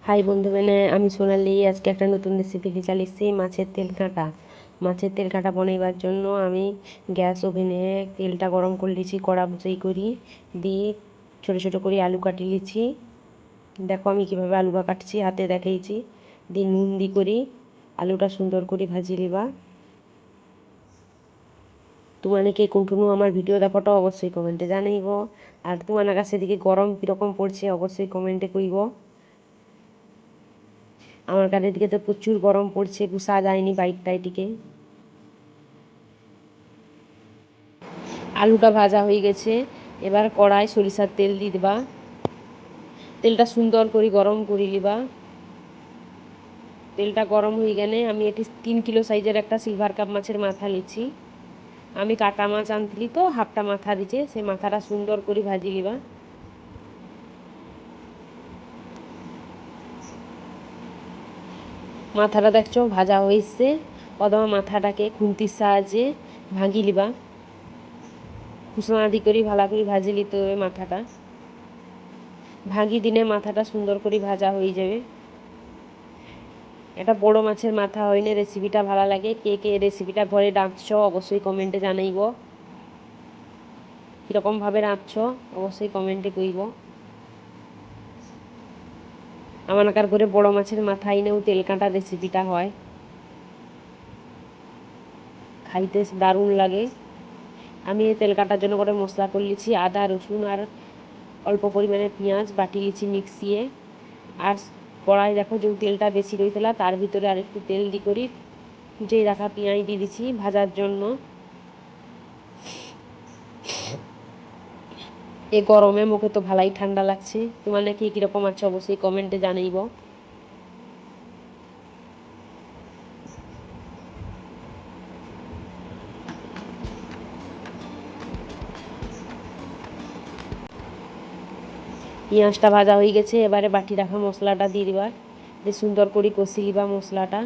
High বন্ধু, আমি সোনালি। আজকে একটা নতুন রেসিপি নিয়ে চালিয়েছি, মাছের তেল কাঁটা। মাছের তেল কাঁটা বানাইবার জন্য আমি গ্যাস ওভেনে তেলটা গরম করে লিছি, কড়া বসাই করি দিয়ে ছোটো ছোটো করে আলু কাটি লিছি। দেখো আমি কীভাবে আলুটা কাটছি, হাতে দেখাইছি। দিয়ে নুন দি করি আলুটা সুন্দর করে ভাজি লিবা। তোমানে কে কোনটুকু আমার ভিডিও দেখোটা অবশ্যই কমেন্টে জানাইব। আর তোমার কাছে দিকে গরম কীরকম পড়ছে অবশ্যই কমেন্টে কইব। আমার কানের দিকে তো প্রচুর গরম পড়ছে, গুছা যায়নি বাইকটাইটিকে। আলুটা ভাজা হয়ে গেছে, এবার কড়াই সরিষার তেল দিয়ে দিবা। তেলটা সুন্দর করে গরম করে নিবা। তেলটা গরম হয়ে গেলে আমি এটি 3 কিলো সাইজের একটা সিলভার কাপ মাছের মাথা লিছি। আমি কাটা মাছ আনতলি তো হাফটা মাথা দিছে, সেই মাথাটা সুন্দর করে ভাজি নিবা। মাথাটা দেখছো ভাজা হয়েছে, প্রথমে মাথাটাকে খুন্তির সাহায্যে ভাঙি লিবা। খুসনাদি করে ভালো করে ভাজি নিতে হবে মাথাটা। ভাঙি দিনে মাথাটা সুন্দর করে ভাজা হয়ে যাবে। এটা বড় মাছের মাথা হইলে রেসিপিটা ভালো লাগে। কে কে রেসিপিটা ঘরে রাঁধছ অবশ্যই কমেন্টে জানাইব। কীরকমভাবে রাঁধছ অবশ্যই কমেন্টে কইব। আমানকার ঘরে বড় মাছের মাথা এনেও তেল কাঁটা রেসিপিটা হয়, খাইতে দারুণ লাগে। আমি এই তেল কাটার জন্য করে মশলা করে লিছি, আদা রসুন আর অল্প পরিমাণে পেঁয়াজ বাটি লিছি মিক্সিয়ে। আর কড়াই দেখো যে তেলটা বেশি রয়েছিল, তার ভিতরে আর একটু তেল দি করি কুচিয়ে রাখা পেঁয়াজ দিয়ে দিছি ভাজার জন্য। এ গরমে মুখে তো ভালাই ঠান্ডা লাগছে। তোমার নাকি কীরকম আছে অবশ্যই কমেন্টে জানাইব। পেঁয়াজটা ভাজা হয়ে গেছে, এবারে বাটি রাখা মশলাটা দিয়ে দিবার, দিয়ে সুন্দর করে কষি লিবা মশলাটা।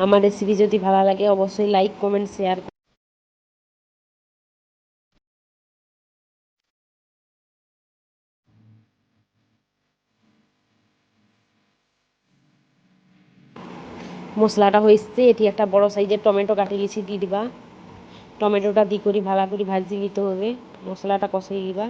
আমার রেসিপি যদি ভালো লাগে অবশ্যই লাইক কমেন্ট শেয়ার। মশলাটা হয়েছে, এটি একটা বড় সাইজের টমেটো কাটি গেছি দিয়ে দিবা। টমেটোটা দিয়ে করি ভালো করে ভাজি নিতে হবে, মশলাটা কষিয়ে দিবা।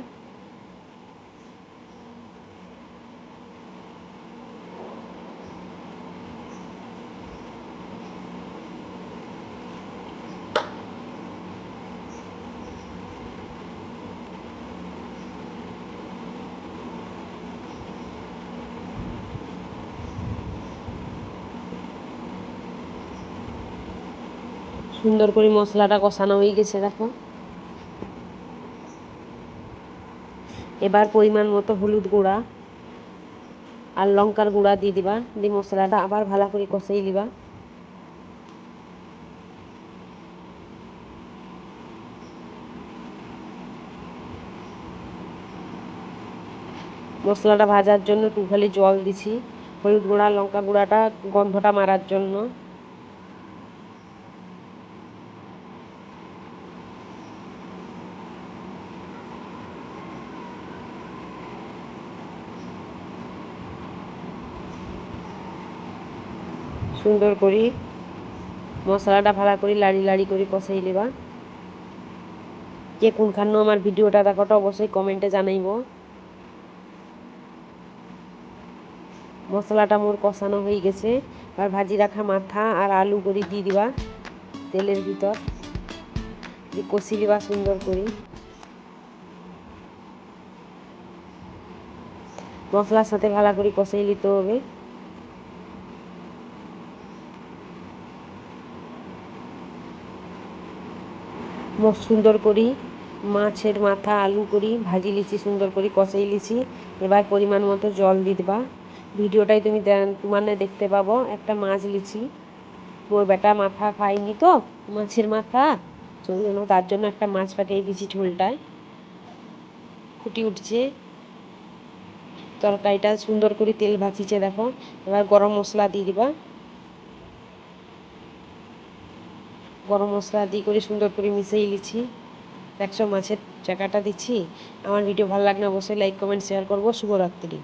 সুন্দর করে মশলাটা কষানো হয়ে গেছে দেখো। এবার পরিমাণ মতো হলুদ গুঁড়া আর লঙ্কার গুঁড়া দিয়ে দিবা, দিয়ে মশলাটা আবার ভালো করে কষিয়ে দিবা। মশলাটা ভাজার জন্য একটু খালি জল দিছি, হলুদ গুঁড়া লঙ্কা গুঁড়াটা গন্ধটা মারার জন্য। সুন্দর করে মশলাটা ভালো করে লাড়ি লাড়ি করে কষাই নেবা। কে কোনখানো আমার ভিডিওটা দেখাটা অবশ্যই কমেন্টে জানাইব। মশলাটা মোর কষানো হয়ে গেছে, আর ভাজি রাখা মাথা আর আলু করে দিয়ে দিবা তেলের ভিতর, দিয়ে কষি দিবা সুন্দর করে। মশলার সাথে ভালো করে কষাই নিতে হবে। সুন্দর করি মাছের মাথা আলু করি ভাজি লিছি, সুন্দর করে কষাই লিছি। এবার পরিমাণ মতো জল দিয়ে দেবা। ভিডিওটাই তুমি তোমার দেখতে পাবো। একটা মাছ লিছি, মোর বেটা মাথা খাইনি তো মাছের মাথা, তার জন্য একটা মাছ পাঠিয়ে দিয়েছি ঝোলটায়। ফুটি উঠছে, তরকারিটা সুন্দর করে তেল ভাজিছে দেখো। এবার গরম মশলা দিয়ে দিবা। গরম মশলা দিয়ে করে সুন্দর করে মিশিয়ে লিছি। দেখছো মাছের চাকাটা দিচ্ছি। আমার ভিডিও ভালো লাগলে অবশ্যই লাইক কমেন্ট শেয়ার করবো। শুভরাত্রি।